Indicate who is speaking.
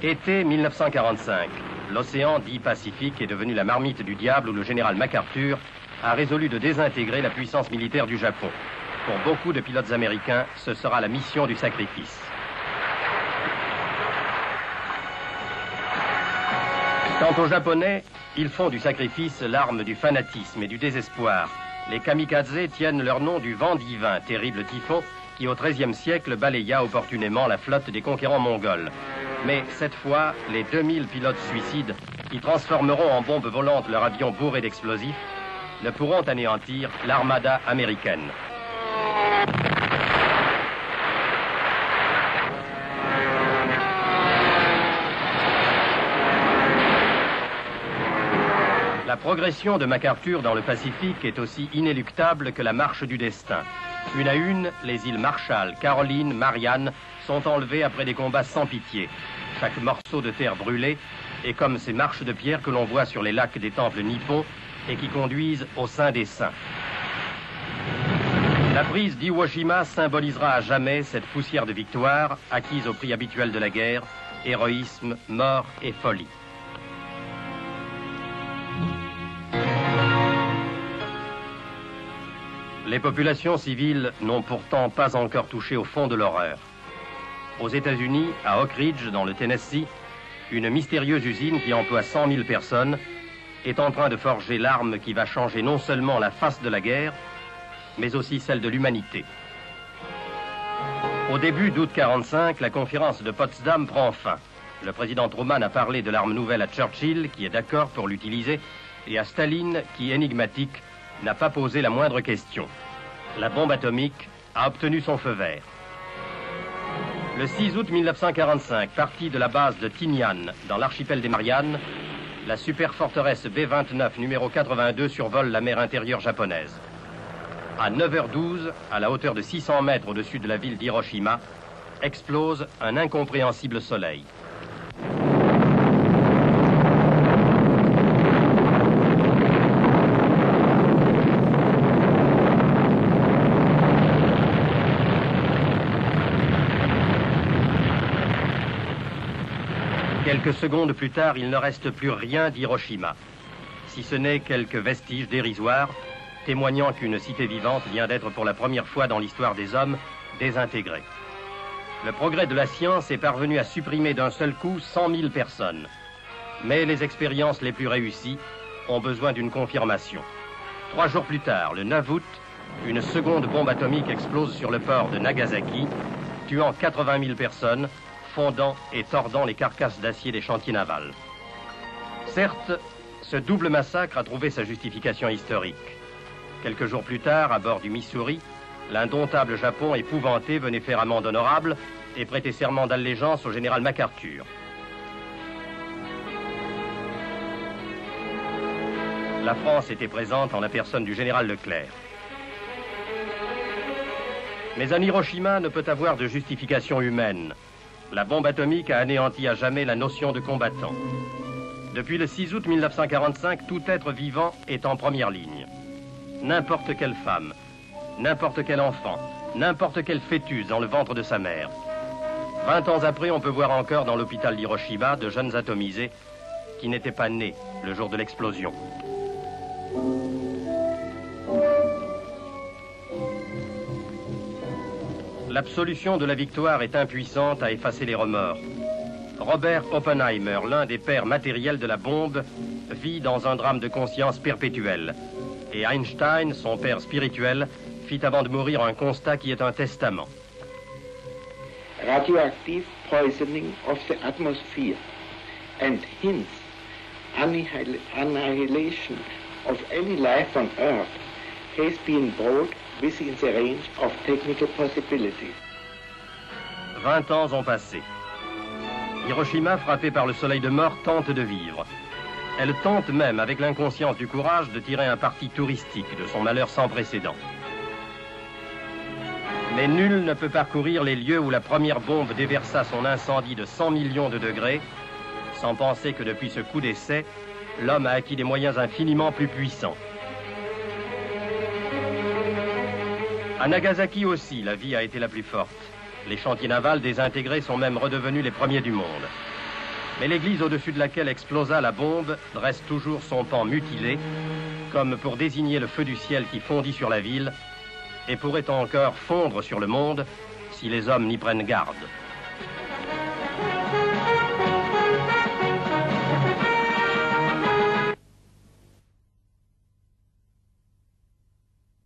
Speaker 1: Été 1945. L'océan dit Pacifique est devenu la marmite du diable où le général MacArthur a résolu de désintégrer la puissance militaire du Japon. Pour beaucoup de pilotes américains, ce sera la mission du sacrifice. Quant aux Japonais, ils font du sacrifice l'arme du fanatisme et du désespoir. Les kamikazes tiennent leur nom du vent divin, terrible typhon qui au XIIIe siècle balaya opportunément la flotte des conquérants mongols. Mais cette fois, les 2000 pilotes suicides qui transformeront en bombes volantes leur avion bourré d'explosifs ne pourront anéantir l'armada américaine. La progression de MacArthur dans le Pacifique est aussi inéluctable que la marche du destin. Une à une, les îles Marshall, Caroline, Marianne sont enlevées après des combats sans pitié. Chaque morceau de terre brûlé est comme ces marches de pierre que l'on voit sur les lacs des temples nippons et qui conduisent au sein des saints. La prise d'Hiroshima symbolisera à jamais cette poussière de victoire acquise au prix habituel de la guerre, héroïsme, mort et folie. Les populations civiles n'ont pourtant pas encore touché au fond de l'horreur. Aux États-Unis, à Oak Ridge, dans le Tennessee, une mystérieuse usine qui emploie 100 000 personnes est en train de forger l'arme qui va changer non seulement la face de la guerre, mais aussi celle de l'humanité. Au début d'août 1945, la conférence de Potsdam prend fin. Le président Truman a parlé de l'arme nouvelle à Churchill, qui est d'accord pour l'utiliser, et à Staline, qui, énigmatique, n'a pas posé la moindre question. La bombe atomique a obtenu son feu vert. Le 6 août 1945, partie de la base de Tinian, dans l'archipel des Mariannes, la superforteresse B-29 numéro 82 survole la mer intérieure japonaise. À 9h12, à la hauteur de 600 mètres au-dessus de la ville d'Hiroshima, explose un incompréhensible soleil. Quelques secondes plus tard, il ne reste plus rien d'Hiroshima, si ce n'est quelques vestiges dérisoires, témoignant qu'une cité vivante vient d'être pour la première fois dans l'histoire des hommes désintégrée. Le progrès de la science est parvenu à supprimer d'un seul coup 100 000 personnes. Mais les expériences les plus réussies ont besoin d'une confirmation. 3 jours plus tard, le 9 août, une seconde bombe atomique explose sur le port de Nagasaki, tuant 80 000 personnes, fondant et tordant les carcasses d'acier des chantiers navals. Certes, ce double massacre a trouvé sa justification historique. Quelques jours plus tard, à bord du Missouri, l'indomptable Japon épouvanté venait faire amende honorable et prêter serment d'allégeance au général MacArthur. La France était présente en la personne du général Leclerc. Mais un Hiroshima ne peut avoir de justification humaine. La bombe atomique a anéanti à jamais la notion de combattant. Depuis le 6 août 1945, tout être vivant est en première ligne. N'importe quelle femme, n'importe quel enfant, n'importe quel fœtus dans le ventre de sa mère. 20 ans après, on peut voir encore dans l'hôpital d'Hiroshima de jeunes atomisés qui n'étaient pas nés le jour de l'explosion. L'absolution de la victoire est impuissante à effacer les remords. Robert Oppenheimer, l'un des pères matériels de la bombe, vit dans un drame de conscience perpétuel. Et Einstein, son père spirituel, fit avant de mourir un constat qui est un testament.
Speaker 2: Radioactive poisoning of the atmosphere and hence annihilation of any life on Earth has been brought within the range of technical possibilities.
Speaker 1: 20 ans ont passé. Hiroshima, frappée par le soleil de mort, tente de vivre. Elle tente même, avec l'inconscience du courage, de tirer un parti touristique de son malheur sans précédent. Mais nul ne peut parcourir les lieux où la première bombe déversa son incendie de 100 millions de degrés, sans penser que depuis ce coup d'essai, l'homme a acquis des moyens infiniment plus puissants. À Nagasaki aussi, la vie a été la plus forte. Les chantiers navals désintégrés sont même redevenus les premiers du monde. Mais l'église au-dessus de laquelle explosa la bombe dresse toujours son pan mutilé, comme pour désigner le feu du ciel qui fondit sur la ville et pourrait encore fondre sur le monde si les hommes n'y prennent garde.